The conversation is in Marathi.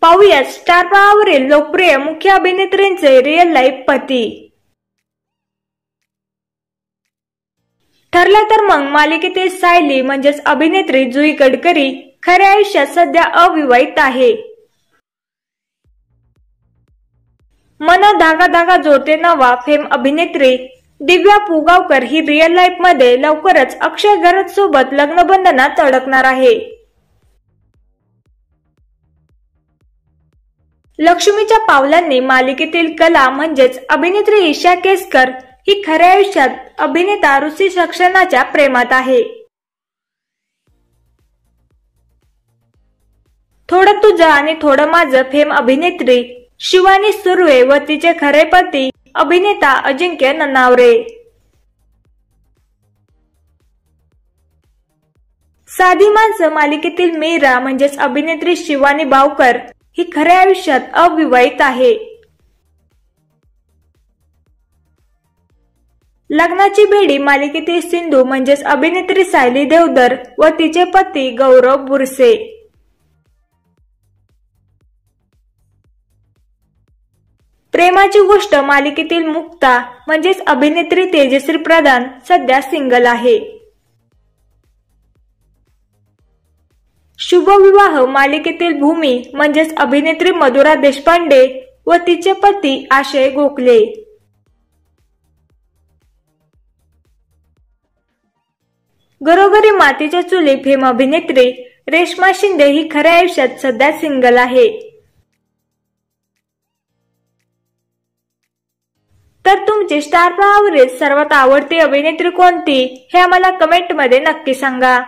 पाहूया स्टार प्रवाहावरील लोकप्रिय मुख्य अभिनेत्रींचे रिअल लाईफ पती। ठरलं तर मग मालिकेतील सायली म्हणजेच अभिनेत्री जुई गडकरी खऱ्या आयुष्यात सध्या अविवाहित आहे। मन धागा धागा जोडते नवा फेम अभिनेत्री दिव्या पुगावकर ही रिअल लाईफ मध्ये लवकरच अक्षय घरत सोबत लग्नबंधनात अडकणार आहे। लक्ष्मीच्या पावलांनी मालिकेतील कला म्हणजेच अभिनेत्री ईशा केसकर ही खऱ्या आयुष्यात अभिनेता ऋषी सक्सेनाच्या प्रेमात आहे। थोडं तुझं आणि थोडं माझं फेम अभिनेत्री शिवानी सुर्वे व तिचे खरे पती अभिनेता अजिंक्य ननावरे। साधी माणसं मालिकेतील मीरा म्हणजेच अभिनेत्री शिवानी बावकर ही खऱ्या आयुष्यात अविवाहित आहे। लग्नाची बेडी मालिकेतील सिंधू म्हणजेच अभिनेत्री सायली देवधर व तिचे पती गौरव बुरसे। प्रेमाची गोष्ट मालिकेतील मुक्ता म्हणजेच अभिनेत्री तेजश्री प्रधान सध्या सिंगल आहे। शुभविवाह मालिकेतील भूमी म्हणजेच अभिनेत्री मधुरा देशपांडे व तिचे पती आशय गोखले। घरोघरी मातीच्या चुली फेम अभिनेत्री रेश्मा शिंदे ही खऱ्या आयुष्यात सध्या सिंगल आहे। तर तुमची स्टार प्रवाहावरील सर्वात आवडती अभिनेत्री कोणती हे आम्हाला कमेंट मध्ये नक्की सांगा।